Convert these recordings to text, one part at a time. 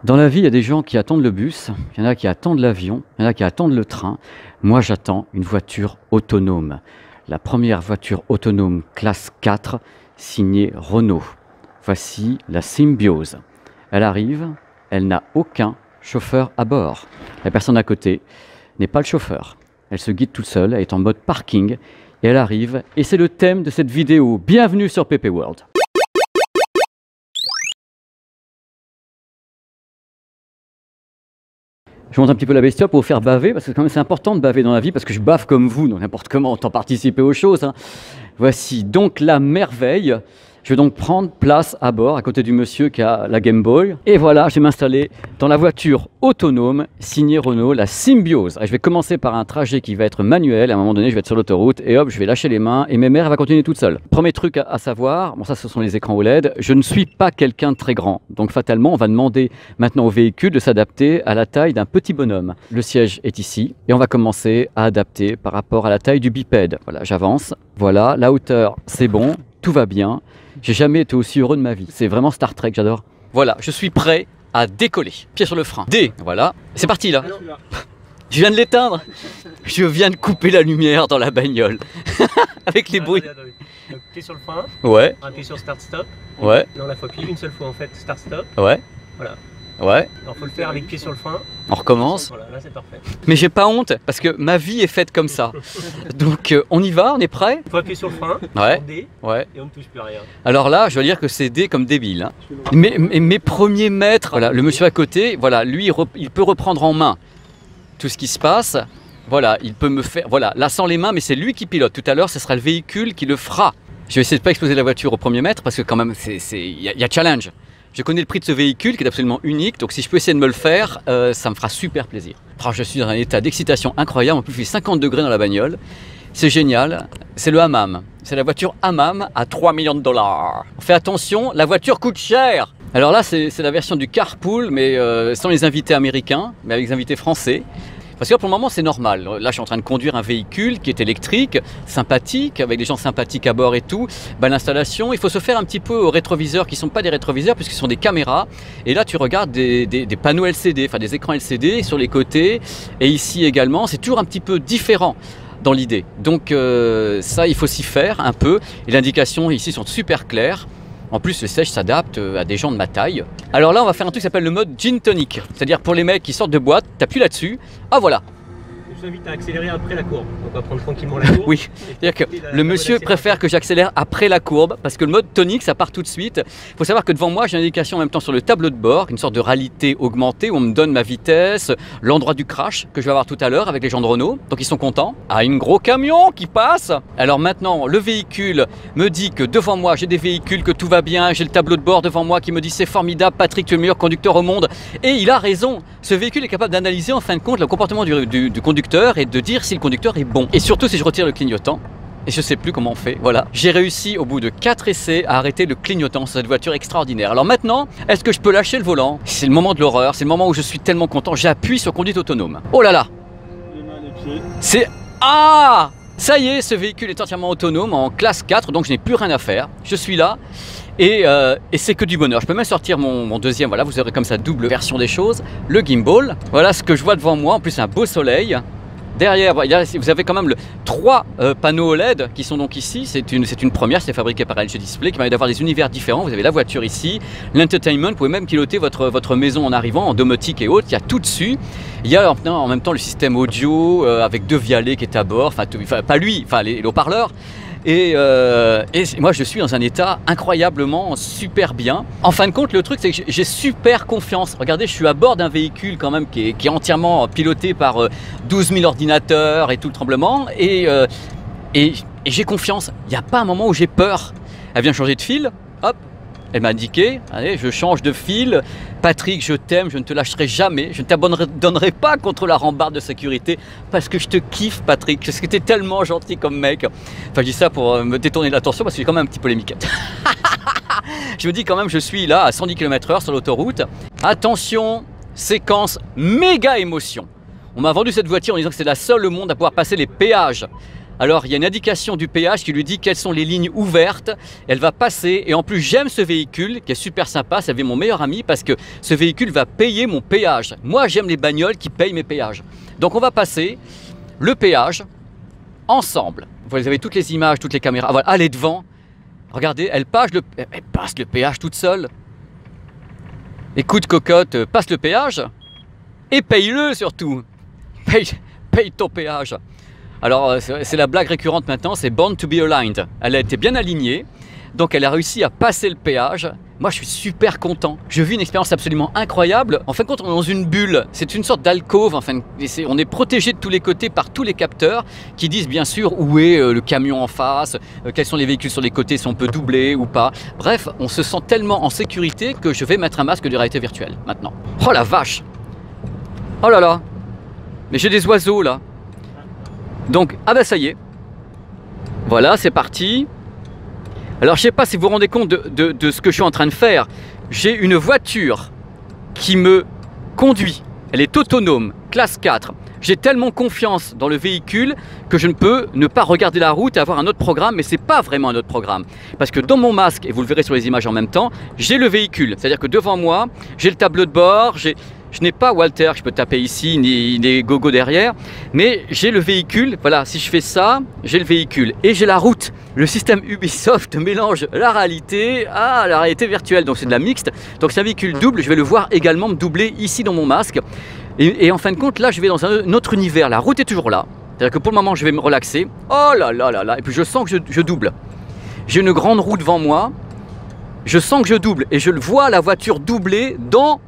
Dans la vie, il y a des gens qui attendent le bus, il y en a qui attendent l'avion, il y en a qui attendent le train. Moi, j'attends une voiture autonome. La première voiture autonome classe 4, signée Renault. Voici la Symbiose. Elle arrive, elle n'a aucun chauffeur à bord. La personne à côté n'est pas le chauffeur. Elle se guide toute seule, elle est en mode parking et elle arrive. Et c'est le thème de cette vidéo. Bienvenue sur PP World. Je monte un petit peu la bestiole pour vous faire baver, parce que quand même c'est important de baver dans la vie, parce que je bave comme vous, donc n'importe comment, autant participer aux choses. Hein. Voici donc la merveille. Je vais donc prendre place à bord, à côté du monsieur qui a la Game Boy. Et voilà, je vais m'installer dans la voiture autonome signée Renault, la Symbiose. Je vais commencer par un trajet qui va être manuel. À un moment donné, je vais être sur l'autoroute et hop, je vais lâcher les mains et mes mères, elle va continuer toute seule. Premier truc à savoir, bon ça ce sont les écrans OLED, je ne suis pas quelqu'un de très grand. Donc fatalement, on va demander maintenant au véhicule de s'adapter à la taille d'un petit bonhomme. Le siège est ici et on va commencer à adapter par rapport à la taille du bipède. Voilà, j'avance. Voilà, la hauteur, c'est bon, tout va bien. J'ai jamais été aussi heureux de ma vie. C'est vraiment Star Trek, j'adore. Voilà, je suis prêt à décoller. Pied sur le frein. Voilà. C'est parti là. Je viens de l'éteindre. Je viens de couper la lumière dans la bagnole. Avec les bruits. Donc, pied sur le frein. Ouais. Un pied sur start-stop. Ouais. Non, la fois pile, une seule fois en fait, start-stop. Ouais. Voilà. Ouais. Alors faut le faire avec pied sur le frein. On recommence. Voilà, là c'est parfait. Mais j'ai pas honte parce que ma vie est faite comme ça. Donc on y va, on est prêt? Il faut appuyer sur le frein. Ouais. On D, Ouais. et on ne touche plus à rien. Alors là, je dois dire que c'est D comme débile. Hein. Mes premiers mètres, voilà, le monsieur à côté, voilà, lui, il peut reprendre en main tout ce qui se passe. Voilà, il peut me faire, voilà, là sans les mains, mais c'est lui qui pilote. Tout à l'heure, ce sera le véhicule qui le fera. Je vais essayer de pas exploser la voiture au premier mètre parce que quand même, il y a challenge. Je connais le prix de ce véhicule qui est absolument unique, donc si je peux essayer de me le faire, ça me fera super plaisir. Oh, je suis dans un état d'excitation incroyable, en plus il fait 50 degrés dans la bagnole. C'est génial, c'est le hammam. C'est la voiture hammam à 3 millions de dollars. Fais attention, la voiture coûte cher. Alors là, c'est la version du carpool, mais sans les invités américains, mais avec les invités français. Parce que là, pour le moment, c'est normal. Là, je suis en train de conduire un véhicule qui est électrique, sympathique, avec des gens sympathiques à bord et tout. Ben, l'installation, il faut se faire un petit peu aux rétroviseurs qui ne sont pas des rétroviseurs puisque ce sont des caméras. Et là, tu regardes des panneaux LCD, enfin des écrans LCD sur les côtés. Et ici également, c'est toujours un petit peu différent dans l'idée. Donc ça, il faut s'y faire un peu. Et l'indication ici sont super claires. En plus, le siège s'adapte à des gens de ma taille. Alors là, on va faire un truc qui s'appelle le mode gin tonic. C'est-à-dire pour les mecs qui sortent de boîte, t'appuies là-dessus. Ah voilà. Je t'invite à accélérer après la courbe. Donc on va prendre tranquillement la courbe. Oui, c'est-à-dire que le monsieur préfère que j'accélère après la courbe parce que le mode tonique, ça part tout de suite. Il faut savoir que devant moi, j'ai une indication en même temps sur le tableau de bord, une sorte de réalité augmentée où on me donne ma vitesse, l'endroit du crash que je vais avoir tout à l'heure avec les gens de Renault. Donc ils sont contents. Ah, une gros camion qui passe. Alors maintenant, le véhicule me dit que devant moi, j'ai des véhicules, que tout va bien. J'ai le tableau de bord devant moi qui me dit c'est formidable, Patrick, tu es le meilleur conducteur au monde. Et il a raison. Ce véhicule est capable d'analyser en fin de compte le comportement du conducteur et de dire si le conducteur est bon. Et surtout si je retire le clignotant, et je sais plus comment on fait, voilà. J'ai réussi au bout de 4 essais à arrêter le clignotant sur cette voiture extraordinaire. Alors maintenant, est-ce que je peux lâcher le volant? C'est le moment de l'horreur, c'est le moment où je suis tellement content, j'appuie sur conduite autonome. Oh là là! Les mains, les pieds. C'est... Ah! Ça y est, ce véhicule est entièrement autonome en classe 4, donc je n'ai plus rien à faire. Je suis là. Et c'est que du bonheur. Je peux même sortir mon deuxième, voilà, vous aurez comme ça double version des choses. Le gimbal, voilà ce que je vois devant moi, en plus un beau soleil. Derrière, vous avez quand même 3 panneaux OLED qui sont donc ici. C'est une première, c'est fabriqué par LG Display qui permet d'avoir des univers différents. Vous avez la voiture ici, l'entertainment, vous pouvez même piloter votre maison en arrivant, en domotique et autres. Il y a tout dessus. Il y a en même temps le système audio avec 2 Vialet qui est à bord, enfin pas lui, enfin les haut-parleurs. Et moi je suis dans un état incroyablement super bien. En fin de compte, le truc c'est que j'ai super confiance. Regardez, je suis à bord d'un véhicule quand même qui est entièrement piloté par 12 000 ordinateurs et tout le tremblement. Et j'ai confiance. Il n'y a pas un moment où j'ai peur. Elle vient changer de fil, hop. Elle m'a indiqué, allez, je change de fil. Patrick, je t'aime, je ne te lâcherai jamais. Je ne t'abandonnerai pas contre la rambarde de sécurité parce que je te kiffe, Patrick. Parce que tu es tellement gentil comme mec. Enfin, je dis ça pour me détourner l'attention parce que j'ai quand même un petit polémique. Je me dis quand même, je suis là à 110 km/h sur l'autoroute. Attention, séquence méga émotion. On m'a vendu cette voiture en disant que c'est la seule au monde à pouvoir passer les péages Alors il y a une indication du péage qui lui dit quelles sont les lignes ouvertes. Elle va passer et en plus j'aime ce véhicule qui est super sympa. Ça fait mon meilleur ami parce que ce véhicule va payer mon péage. Moi j'aime les bagnoles qui payent mes péages. Donc on va passer le péage ensemble. Vous avez toutes les images, toutes les caméras. Voilà, elle est devant. Regardez, elle passe le péage toute seule. Écoute cocotte, passe le péage et paye-le surtout. Paye ton péage. Alors c'est la blague récurrente maintenant, c'est Born to be aligned. Elle a été bien alignée, donc elle a réussi à passer le péage. Moi je suis super content. Je vis une expérience absolument incroyable. En fin de compte on est dans une bulle, c'est une sorte d'alcôve. Enfin, on est protégé de tous les côtés par tous les capteurs qui disent bien sûr où est le camion en face, quels sont les véhicules sur les côtés, si on peut doubler ou pas. Bref, on se sent tellement en sécurité que je vais mettre un masque de réalité virtuelle maintenant. Oh la vache! Oh là là! Mais j'ai des oiseaux là. Donc, ah ben ça y est. Voilà, c'est parti. Alors, je ne sais pas si vous vous rendez compte de ce que je suis en train de faire. J'ai une voiture qui me conduit. Elle est autonome, classe 4. J'ai tellement confiance dans le véhicule que je ne peux ne pas regarder la route et avoir un autre programme, mais ce n'est pas vraiment un autre programme. Parce que dans mon masque, et vous le verrez sur les images en même temps, j'ai le véhicule. C'est-à-dire que devant moi, j'ai le tableau de bord, je n'ai pas Walter, je peux taper ici, ni Gogo derrière, mais j'ai le véhicule. Voilà, si je fais ça, j'ai le véhicule et j'ai la route. Le système Ubisoft mélange la réalité à la réalité virtuelle, donc c'est de la mixte. Donc c'est un véhicule double, je vais le voir également me doubler ici dans mon masque. Et en fin de compte, là, je vais dans un autre univers. La route est toujours là. C'est-à-dire que pour le moment, je vais me relaxer. Oh là là là là. Et puis je sens que je double. J'ai une grande roue devant moi. Je sens que je double et je vois la voiture doubler dans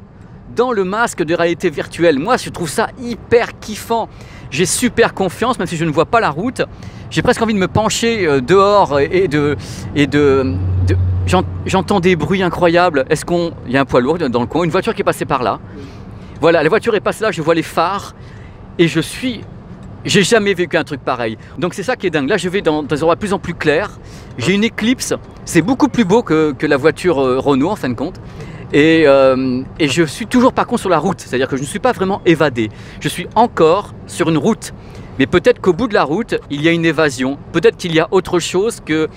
le masque de réalité virtuelle. Moi, je trouve ça hyper kiffant. J'ai super confiance, même si je ne vois pas la route. J'ai presque envie de me pencher dehors j'entends des bruits incroyables. Est-ce qu'il y a un poids lourd dans le coin? Une voiture qui est passée par là. Voilà, la voiture est passée là, je vois les phares et j'ai jamais vécu un truc pareil. Donc c'est ça qui est dingue. Là, je vais dans des endroits de plus en plus clairs. J'ai une Eclipse. C'est beaucoup plus beau que la voiture Renault en fin de compte. Et je suis toujours par contre sur la route, c'est-à-dire que je ne suis pas vraiment évadé. Je suis encore sur une route, mais peut-être qu'au bout de la route, il y a une évasion. Peut-être qu'il y a autre chose que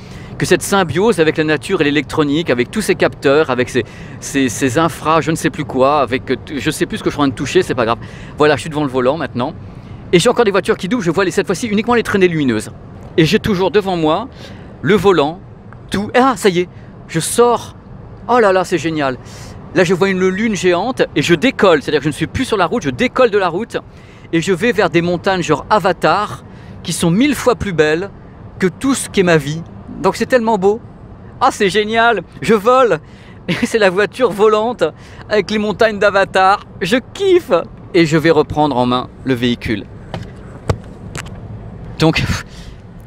cette symbiose avec la nature et l'électronique, avec tous ces capteurs, avec ces infras, je ne sais plus quoi, avec je ne sais plus ce que je suis en train de toucher, c'est pas grave. Voilà, je suis devant le volant maintenant. Et j'ai encore des voitures qui doublent, je vois cette fois-ci uniquement les traînées lumineuses. Et j'ai toujours devant moi le volant, tout. Ah, ça y est, je sors. Oh là là, c'est génial. Là, je vois une lune géante et je décolle. C'est-à-dire que je ne suis plus sur la route, je décolle de la route et je vais vers des montagnes genre Avatar qui sont 1000 fois plus belles que tout ce qu'est ma vie. Donc c'est tellement beau. Ah, c'est génial. Je vole. Et c'est la voiture volante avec les montagnes d'Avatar. Je kiffe. Et je vais reprendre en main le véhicule. Donc,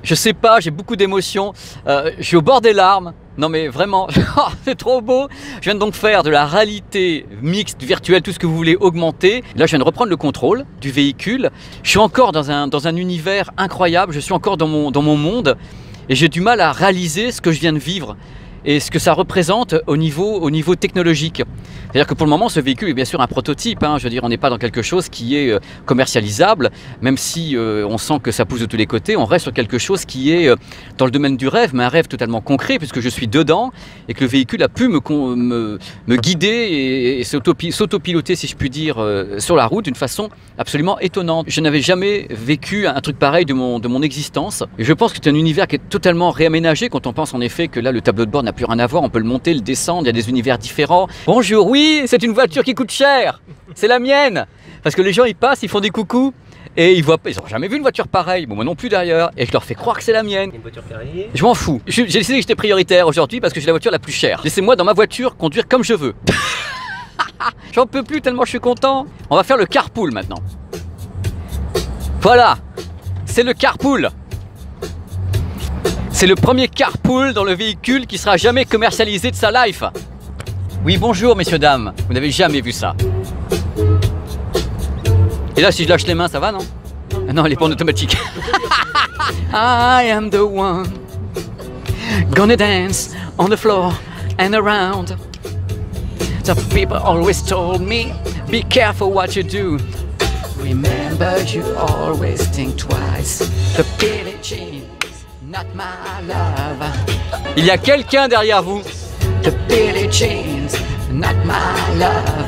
je sais pas, j'ai beaucoup d'émotions. Je suis au bord des larmes. Non mais vraiment, c'est trop beau. Je viens donc faire de la réalité mixte, virtuelle, tout ce que vous voulez augmenter. Là, je viens de reprendre le contrôle du véhicule. Je suis encore dans un univers incroyable. Je suis encore dans mon monde. Et j'ai du mal à réaliser ce que je viens de vivre et ce que ça représente au niveau technologique. C'est-à-dire que pour le moment, ce véhicule est bien sûr un prototype. Je veux dire, on n'est pas dans quelque chose qui est commercialisable, même si on sent que ça pousse de tous les côtés. On reste sur quelque chose qui est dans le domaine du rêve, mais un rêve totalement concret, puisque je suis dedans et que le véhicule a pu me guider et s'autopiloter, si je puis dire, sur la route d'une façon absolument étonnante. Je n'avais jamais vécu un truc pareil de mon existence. Et je pense que c'est un univers qui est totalement réaménagé quand on pense en effet que là, le tableau de bord n'a plus rien à voir. On peut le monter, le descendre, il y a des univers différents. Bonjour, oui, c'est une voiture qui coûte cher. C'est la mienne. Parce que les gens, ils passent, ils font des coucous. Et ils n'ont jamais vu une voiture pareille, bon, moi non plus d'ailleurs, et je leur fais croire que c'est la mienne. Une voiture Ferrari. Je m'en fous. J'ai décidé que j'étais prioritaire aujourd'hui parce que j'ai la voiture la plus chère. Laissez-moi dans ma voiture conduire comme je veux. J'en peux plus tellement je suis content. On va faire le carpool maintenant. Voilà, c'est le carpool. C'est le premier carpool dans le véhicule qui sera jamais commercialisé de sa life. Oui, bonjour messieurs, dames, vous n'avez jamais vu ça. Et là, si je lâche les mains, ça va, non? Non, elle est pas en automatique. I am the one gonna dance on the floor and around. The people always told me, be careful what you do. Remember you always think twice. The Billie Jean is not my love. Il y a quelqu'un derrière vous. The Billie Jean's not my love.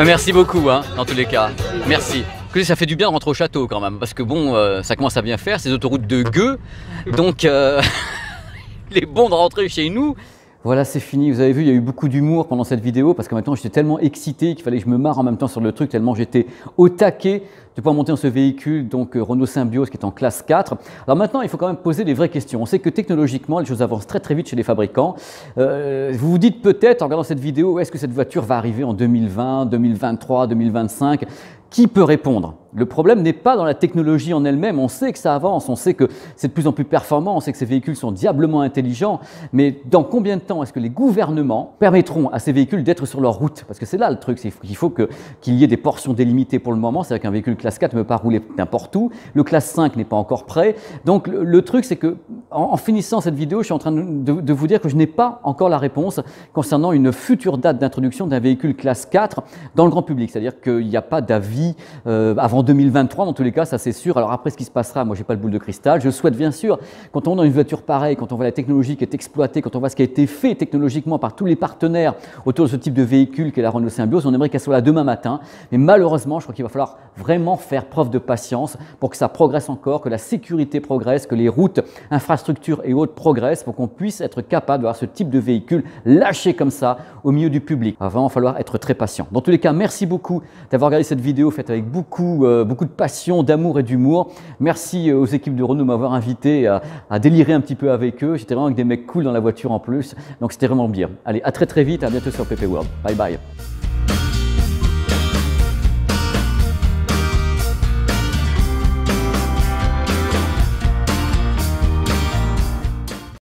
Merci beaucoup, hein, dans tous les cas. Merci. Écoutez, ça fait du bien de rentrer au château quand même, parce que bon, ça commence à bien faire, ces autoroutes de gueux. Donc, il est bon de rentrer chez nous. Voilà, c'est fini. Vous avez vu, il y a eu beaucoup d'humour pendant cette vidéo parce que maintenant j'étais tellement excité qu'il fallait que je me marre en même temps sur le truc, tellement j'étais au taquet de pouvoir monter dans ce véhicule, donc Renault Symbioz qui est en classe 4. Alors maintenant, il faut quand même poser des vraies questions. On sait que technologiquement, les choses avancent très très vite chez les fabricants. Vous vous dites peut-être en regardant cette vidéo, est-ce que cette voiture va arriver en 2020, 2023, 2025 ? Qui peut répondre? Le problème n'est pas dans la technologie en elle-même, on sait que ça avance, on sait que c'est de plus en plus performant, on sait que ces véhicules sont diablement intelligents, mais dans combien de temps est-ce que les gouvernements permettront à ces véhicules d'être sur leur route? Parce que c'est là le truc, c'est qu'il faut qu'il y ait des portions délimitées pour le moment, c'est-à-dire qu'un véhicule classe 4 ne peut pas rouler n'importe où, le classe 5 n'est pas encore prêt, donc le truc c'est que en finissant cette vidéo, je suis en train de vous dire que je n'ai pas encore la réponse concernant une future date d'introduction d'un véhicule classe 4 dans le grand public, c'est-à-dire qu'il n'y a pas d'avis avant 2023 dans tous les cas, ça c'est sûr. Alors après ce qui se passera, moi j'ai pas le boule de cristal, je souhaite bien sûr, quand on est dans une voiture pareille, quand on voit la technologie qui est exploitée, quand on voit ce qui a été fait technologiquement par tous les partenaires autour de ce type de véhicule qu'est la Renault Symbioz, on aimerait qu'elle soit là demain matin, mais malheureusement je crois qu'il va falloir vraiment faire preuve de patience pour que ça progresse encore, que la sécurité progresse, que les routes, infrastructures et autres progressent pour qu'on puisse être capable d'avoir ce type de véhicule lâché comme ça au milieu du public. Il va vraiment falloir être très patient. Dans tous les cas, merci beaucoup d'avoir regardé cette vidéo faite avec beaucoup de passion, d'amour et d'humour. Merci aux équipes de Renault de m'avoir invité à délirer un petit peu avec eux. J'étais vraiment avec des mecs cool dans la voiture en plus, donc c'était vraiment bien. Allez, à très très vite, à bientôt sur PP World. Bye bye.